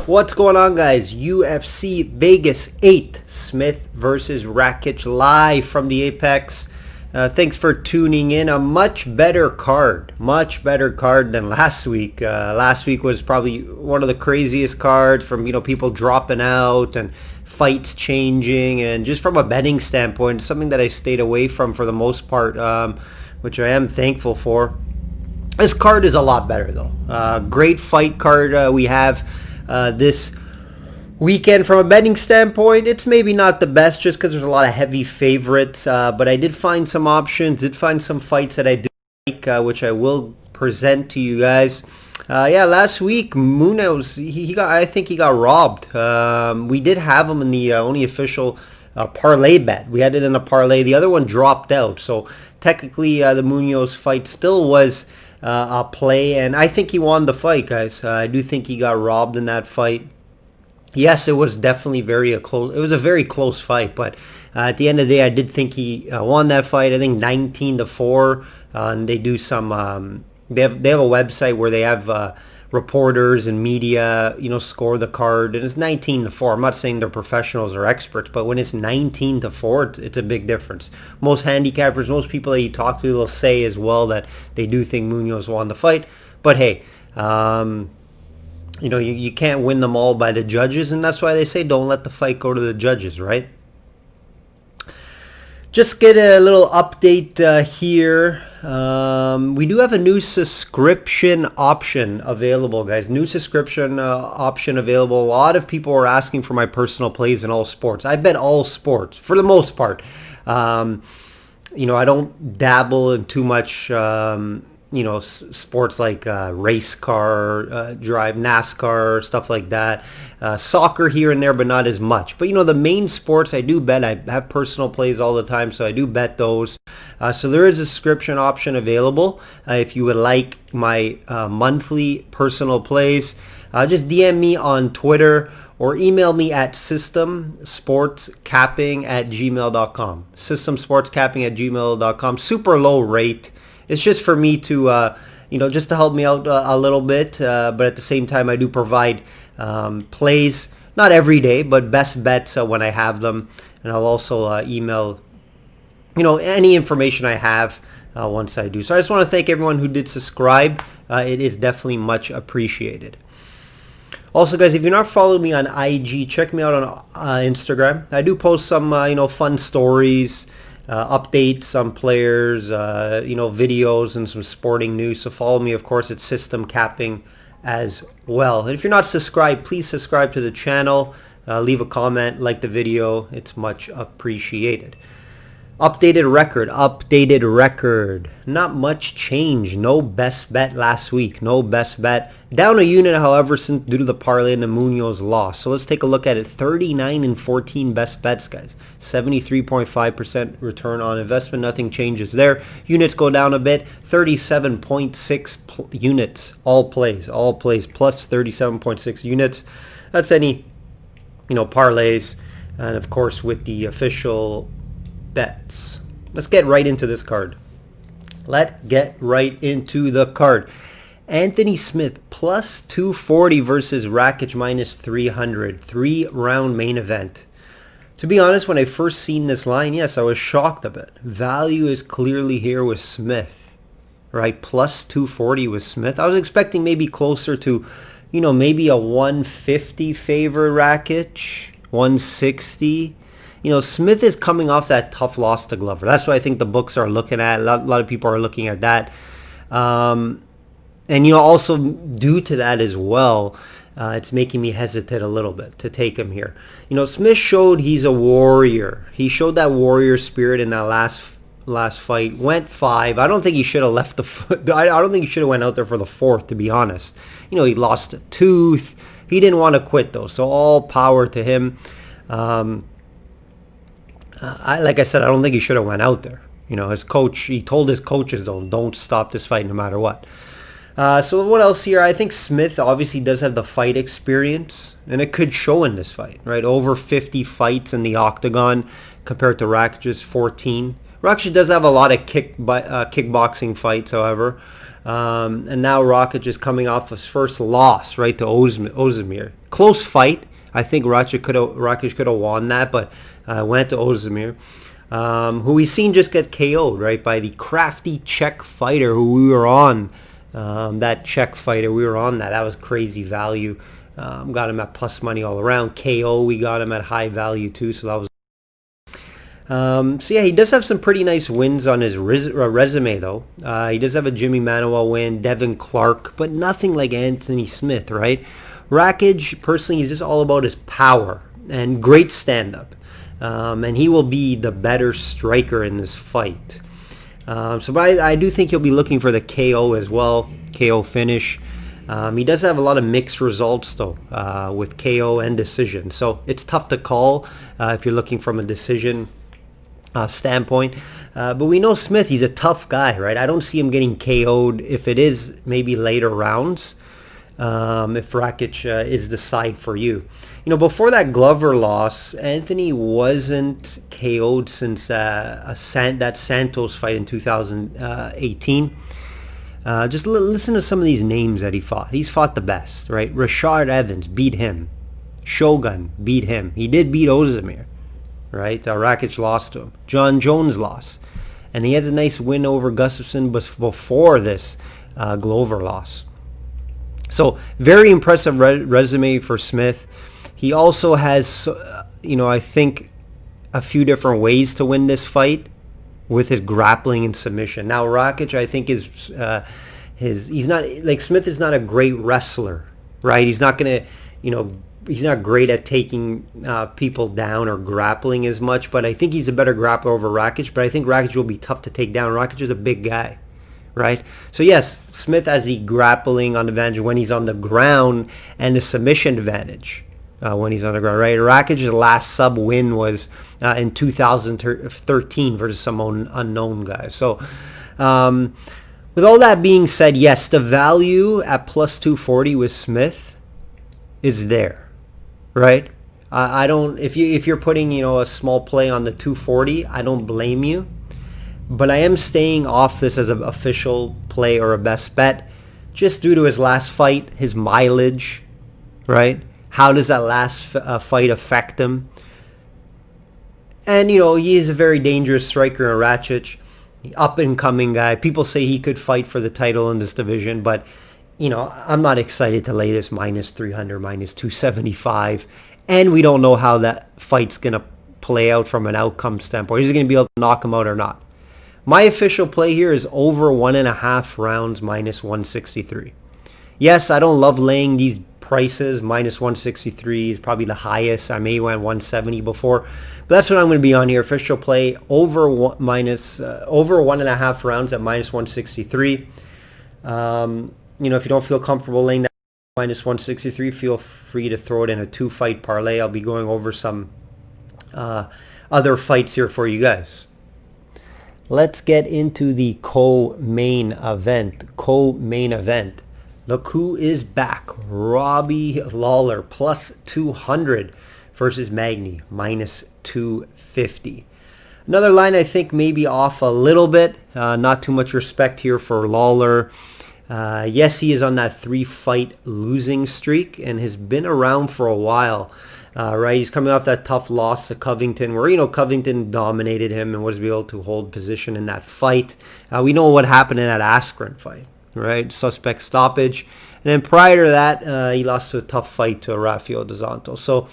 What's going on, guys? UFC Vegas 8, Smith versus Rakic, live from the Apex. Thanks for tuning in. A much better card than last week. Last week was probably one of the craziest cards from, people dropping out and fights changing, and just from a betting standpoint, something that I stayed away from for the most part, which I am thankful for. This card is a lot better though. Great fight card we have this weekend. From a betting standpoint, it's maybe not the best just because there's a lot of heavy favorites, but I did find some options, did find some fights that I do like, which I will present to you guys. Last week Munoz, I think he got robbed. We did have him in the only official parlay bet. We had it in a parlay. The other one dropped out, so technically the Munoz fight still was a play, and I think he won the fight, guys. I do think he got robbed in that fight. Yes, it was definitely it was a very close fight, but at the end of the day, I did think he won that fight. I think 19-4. And they do some they have a website where they have reporters and media, score the card, and it's 19-4. I'm not saying they're professionals or experts, but when it's 19-4, it's a big difference. Most handicappers, most people that you talk to, they'll say as well that they do think Munoz won the fight. But hey, you can't win them all by the judges, and that's why they say don't let the fight go to the judges, right? Just get a little update here. We do have a new subscription option available, guys. New subscription option available. A lot of people are asking for my personal plays in all sports. I bet all sports for the most part. I don't dabble in too much sports like race car, drive, NASCAR, stuff like that. Soccer here and there, but not as much. But the main sports I do bet. I have personal plays all the time, so I do bet those. So there is a subscription option available. If you would like my monthly personal plays, just DM me on Twitter or email me at systemsportscapping@gmail.com. Systemsportscapping@gmail.com. Super low rate. It's just for me to, just to help me out a little bit. But at the same time, I do provide plays, not every day, but best bets when I have them. And I'll also email, any information I have once I do. So I just want to thank everyone who did subscribe. It is definitely much appreciated. Also, guys, if you're not following me on IG, check me out on Instagram. I do post some, fun stories, updates on players, videos and some sporting news. So follow me, of course, at System Capping as well. And if you're not subscribed, please subscribe to the channel. Leave a comment, like the video. It's much appreciated. Updated record. Not much change. No best bet last week. No best bet. Down a unit, however, due to the parlay and the Munoz loss. So let's take a look at it. 39-14 best bets, guys. 73.5% return on investment. Nothing changes there. Units go down a bit. 37.6 units. All plays. Plus 37.6 units. That's any, parlays. And of course, with the official bets. Let's get right into this card. Let's get right into the card. Anthony Smith plus 240 versus Rakic minus 300. 3-round main event. To be honest, when I first seen this line, yes, I was shocked a bit. Value is clearly here with Smith, right? Plus 240 with Smith. I was expecting maybe closer to, maybe a 150 favor Rakic, 160. Smith is coming off that tough loss to Glover. That's what I think the books are looking at. A lot of people are looking at that. And also due to that as well, it's making me hesitate a little bit to take him here. Smith showed he's a warrior. He showed that warrior spirit in that last fight. Went 5. I don't think he should have left I don't think he should have went out there for the 4th, to be honest. He lost a tooth. He didn't want to quit though. So all power to him. Like I said, I don't think he should have went out there. His coach, he told his coaches, don't stop this fight no matter what. So what else here? I think Smith obviously does have the fight experience, and it could show in this fight, right? Over 50 fights in the octagon compared to Rakic's 14. Rakic does have a lot of kickboxing fights, however. And now Rakic is coming off his first loss, right, to Ozdemir. Close fight. I think Rakic could have won that, but went to Ozdemir, who we've seen just get KO'd, right, by the crafty Czech fighter who we were on. That Czech fighter, we were on that. That was crazy value. Got him at plus money all around. KO, we got him at high value too, so that was... So yeah, he does have some pretty nice wins on his resume, though. He does have a Jimmy Manuel win, Devin Clark, but nothing like Anthony Smith, right? Rakic, personally, he's just all about his power and great stand-up. And he will be the better striker in this fight. But I do think he'll be looking for the KO as well, KO finish. He does have a lot of mixed results, though, with KO and decision. So it's tough to call if you're looking from a decision standpoint. But we know Smith, he's a tough guy, right? I don't see him getting KO'd if it is maybe later rounds, if Rakic is the side for you. You know, before that Glover loss, Anthony wasn't KO'd since that Santos fight in 2018. Just listen to some of these names that he fought. He's fought the best, right? Rashard Evans beat him. Shogun beat him. He did beat Ozdemir, right? Rakic lost to him. John Jones lost. And he has a nice win over Gustafsson before this Glover loss. So, very impressive resume for Smith. He also has, I think, a few different ways to win this fight with his grappling and submission. Now, Rakic, I think, he's not, like, Smith is not a great wrestler, right? He's not going to, he's not great at taking people down or grappling as much, but I think he's a better grappler over Rakic, but I think Rakic will be tough to take down. Rakic is a big guy, right? So yes, Smith has the grappling on advantage when he's on the ground and the submission advantage when he's on the ground, right? Rakic's last sub win was in 2013 versus some unknown guy. So with all that being said, yes, the value at plus 240 with Smith is there, right? I don't, if you're putting, a small play on the 240, I don't blame you. But I am staying off this as an official play or a best bet just due to his last fight, his mileage, right? How does that last fight affect him? And, he is a very dangerous striker in Rakic, up-and-coming guy. People say he could fight for the title in this division, but, I'm not excited to lay this minus 300, minus 275. And we don't know how that fight's going to play out from an outcome standpoint. Is he going to be able to knock him out or not? My official play here is over 1.5 rounds minus 163. Yes, I don't love laying these prices. Minus 163 is probably the highest. I may went 170 before, but that's what I'm going to be on here. Official play over 1.5 rounds at minus 163. If you don't feel comfortable laying that minus 163, feel free to throw it in a 2-fight parlay. I'll be going over some other fights here for you guys. Let's get into the co-main event. Look who is back. Robbie Lawler plus 200 versus Magny minus 250. Another line I think maybe off a little bit. Not too much respect here for Lawler. Yes, he is on that 3-fight losing streak and has been around for a while. Right, he's coming off that tough loss to Covington, where Covington dominated him and was able to hold position in that fight. We know what happened in that Askren fight, right? Suspect stoppage, and then prior to that, he lost to a tough fight to Rafael dos Santos. So,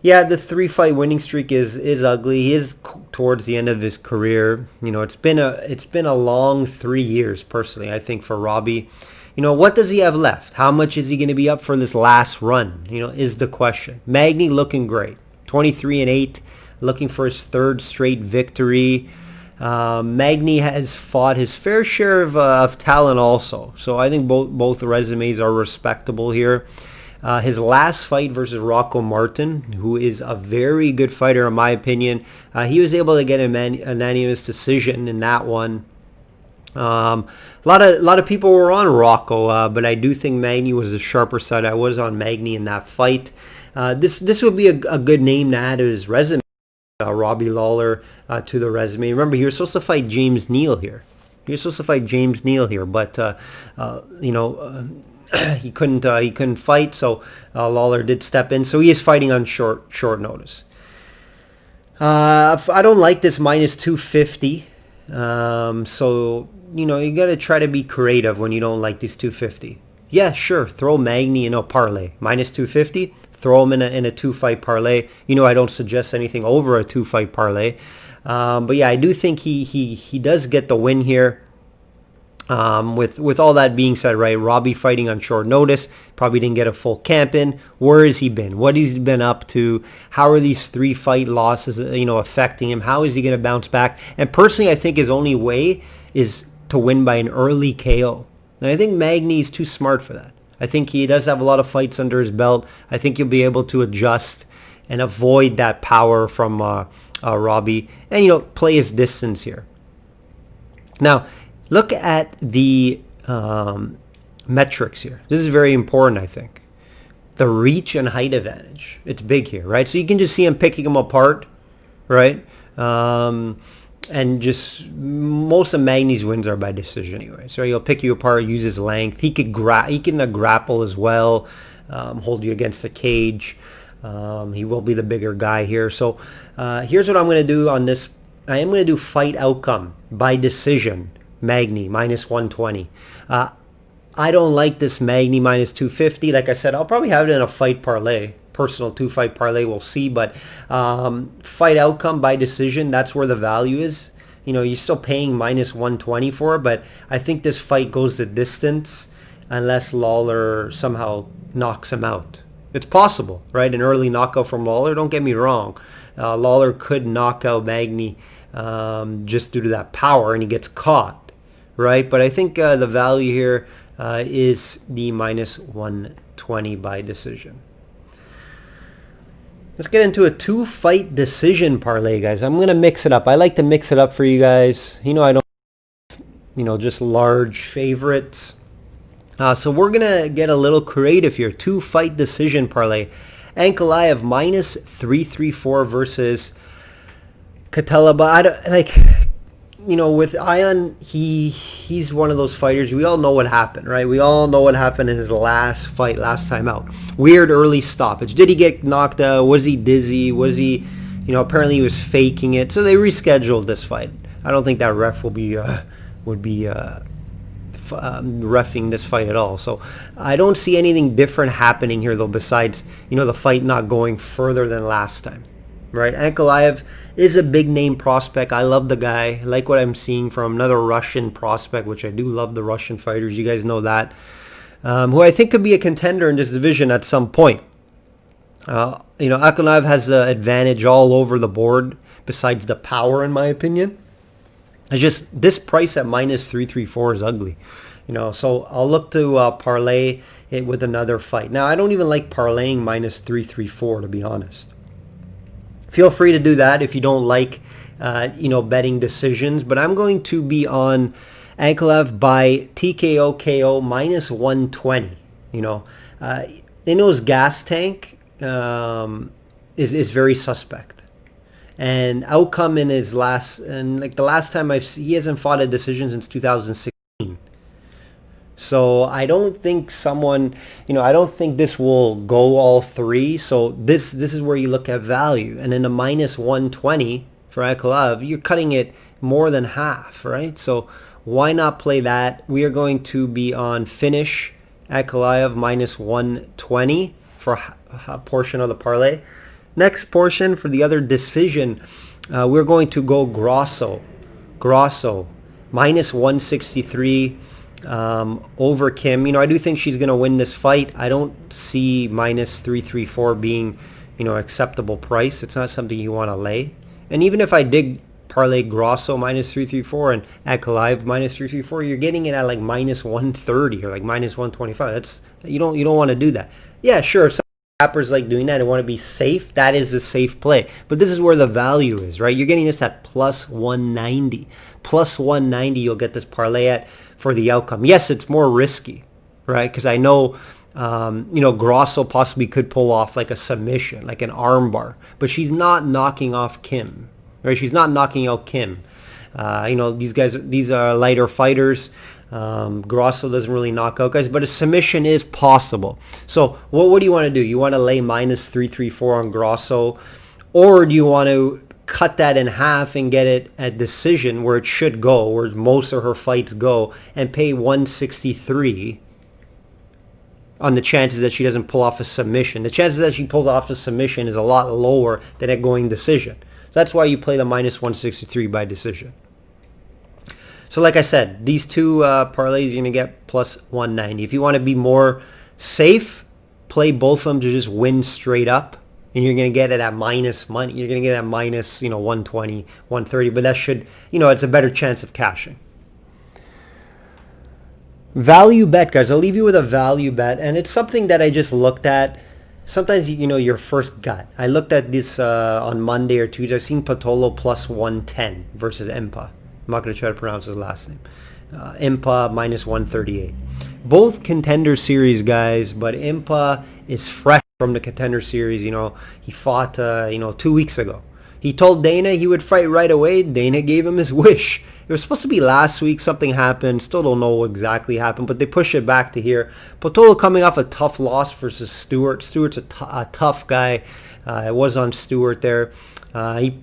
yeah, the 3-fight winning streak is ugly. He is towards the end of his career. It's been a long 3 years, personally, I think, for Robbie. What does he have left? How much is he going to be up for this last run? Is the question. Magny looking great. 23-8, looking for his 3rd straight victory. Magny has fought his fair share of talent also. So I think both resumes are respectable here. His last fight versus Rocco Martin, who is a very good fighter in my opinion. He was able to get a unanimous decision in that one. A lot of people were on Rocco, but I do think Magny was the sharper side. I was on Magny in that fight. This would be a good name to add to his resume. Robbie Lawler to the resume. Remember, he was supposed to fight James Neal here. He was supposed to fight James Neal here, but he couldn't fight, so Lawler did step in. So he is fighting on short notice. I don't like this minus 250. So you got to try to be creative when you don't like these 250. Yeah, sure, throw Magny in a parlay minus 250. Throw him in a 2-fight parlay. I don't suggest anything over a 2-fight parlay. But yeah, I do think he does get the win here. With all that being said, right, Robbie fighting on short notice, probably didn't get a full camp in. Where has he been? What has he been up to? How are these 3-fight losses, affecting him? How is he going to bounce back? And personally, I think his only way is to win by an early KO. And I think Magny is too smart for that. I think he does have a lot of fights under his belt. I think he'll be able to adjust and avoid that power from Robbie and, play his distance here. Now, look at the metrics here. This is very important, I think. The reach and height advantage. It's big here, right? So you can just see him picking them apart, right? And just most of Magny's wins are by decision anyway. So he'll pick you apart, use his length. He can grapple as well, hold you against a cage. He will be the bigger guy here. So here's what I'm going to do on this. I am going to do fight outcome by decision. Magny minus 120. I don't like this Magny minus 250. Like I said, I'll probably have it in a fight parlay. Personal 2-fight parlay, we'll see. But fight outcome by decision, that's where the value is. You're still paying minus 120 for it, but I think this fight goes the distance unless Lawler somehow knocks him out. It's possible, right? An early knockout from Lawler, don't get me wrong. Lawler could knock out Magny just due to that power, and he gets caught, right? But I think the value here is the minus 120 by decision. Let's get into a 2-fight decision parlay, guys. I'm going to mix it up. I like to mix it up for you guys. I don't, just large favorites. So we're going to get a little creative here. 2-fight decision parlay. Ankalaev minus 334 versus Cutelaba. With Ion, he's one of those fighters. We all know what happened, right? We all know what happened in his last fight, last time out. Weird early stoppage. Did he get knocked out? Was he dizzy? Was he, apparently he was faking it. So they rescheduled this fight. I don't think that ref would be reffing this fight at all. So I don't see anything different happening here, though, besides, the fight not going further than last time. Right, Ankalaev is a big name prospect. I love the guy. I like what I'm seeing from another Russian prospect, which I do love the Russian fighters. You guys know that. Who I think could be a contender in this division at some point. Ankalaev has an advantage all over the board besides the power, in my opinion. It's just this price at minus 334 is ugly. So I'll look to parlay it with another fight. Now, I don't even like parlaying minus 334, to be honest. Feel free to do that if you don't like, betting decisions. But I'm going to be on Ankalaev by TKO KO minus 120. Ino's gas tank is very suspect. And outcome in his last, the last time he hasn't fought a decision since 2016. So I don't think I don't think this will go all three. So this is where you look at value. And in a minus 120 for Ankalaev, you're cutting it more than half, right? So why not play that? We are going to be on finish Ankalaev minus 120 for a portion of the parlay. Next portion for the other decision, we're going to go Grosso minus 163. Over Kim. I do think she's going to win this fight. I don't see minus 334 being, acceptable price. It's not something you want to lay. And even if I did parlay Grosso minus 334 and Ankalaev minus 334, you're getting it at like minus 130 or like minus 125. That's you don't want to do that. Yeah, sure. If some rappers like doing that and want to be safe, that is a safe play. But this is where the value is, right? You're getting this at plus 190. Plus 190, you'll get this parlay at for the outcome. Yes, it's more risky, right? Because I know, Grosso possibly could pull off like a submission, like an armbar, but she's not knocking off Kim, right? She's not knocking out Kim. These are lighter fighters. Grosso doesn't really knock out guys, but a submission is possible. So what do you want to do? You want to lay minus 334 on Grosso, or do you want to cut that in half and get it at decision where it should go, where most of her fights go, and pay 163 on the chances that she doesn't pull off a submission? The chances that she pulls off a submission is a lot lower than it going decision. So that's why you play the minus 163 by decision. So like I said, these two parlays, you're going to get plus 190. If you want to be more safe, play both of them to just win straight up. And you're going to get it at minus money. You're going to get it at minus, 120, 130. But that should, it's a better chance of cashing. Value bet, guys. I'll leave you with a value bet. And it's something that I just looked at. Sometimes, your first gut. I looked at this on Monday or Tuesday. I've seen Patolo plus 110 versus Impa. I'm not going to try to pronounce his last name. Impa minus 138. Both contender series guys, but Impa is fresh from the contender series. He fought 2 weeks ago. He told Dana he would fight right away. Dana gave him his wish. It was supposed to be last week. Something happened. Still don't know what exactly happened, but they pushed it back to here. Patolo coming off a tough loss versus Stewart. Stewart's a tough guy. It was on Stewart there.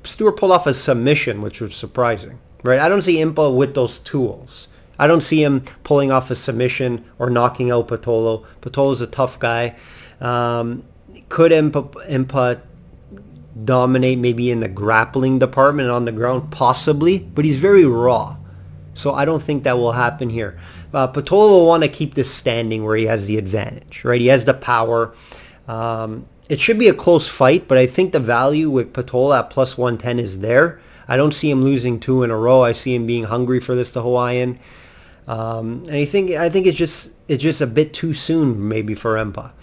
Stewart pulled off a submission, which was surprising. Right? I don't see Impa with those tools. I don't see him pulling off a submission or knocking out Patolo. Patolo's a tough guy. Could Impa dominate maybe in the grappling department on the ground? Possibly, but he's very raw. So I don't think that will happen here. Patolo will want to keep this standing where he has the advantage, right? He has the power. It should be a close fight, but I think the value with Patolo at plus 110 is there. I don't see him losing 2 in a row. I see him being hungry for this, the Hawaiian. And I think it's just a bit too soon maybe for Impa.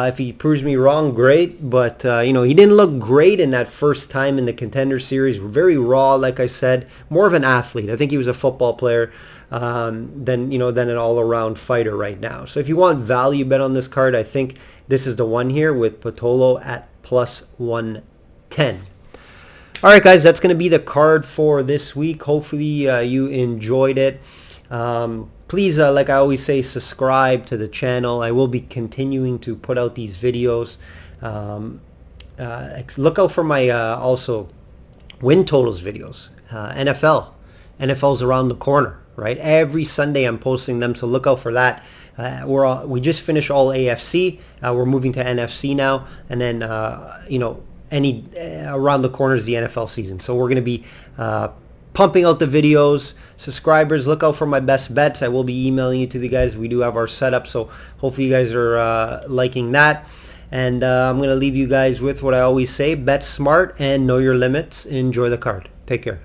If he proves me wrong, great. But he didn't look great in that first time in the contender series. Very raw, like I said. More of an athlete. I think he was a football player than an all-around fighter right now. So if you want value bet on this card, I think this is the one here with Patolo at plus 110. All right, guys, that's going to be the card for this week. Hopefully you enjoyed it. Please, like I always say, subscribe to the channel. I will be continuing to put out these videos. Look out for my also win totals videos. NFL's around the corner, right? Every Sunday I'm posting them, so look out for that. We just finished all AFC. We're moving to NFC now, and then around the corner is the NFL season. So we're going to be pumping out the videos. Subscribers, look out for my best bets. I will be emailing you to the guys. We do have our setup, so hopefully you guys are liking that. And I'm going to leave you guys with what I always say: bet smart and know your limits. Enjoy the card. Take care.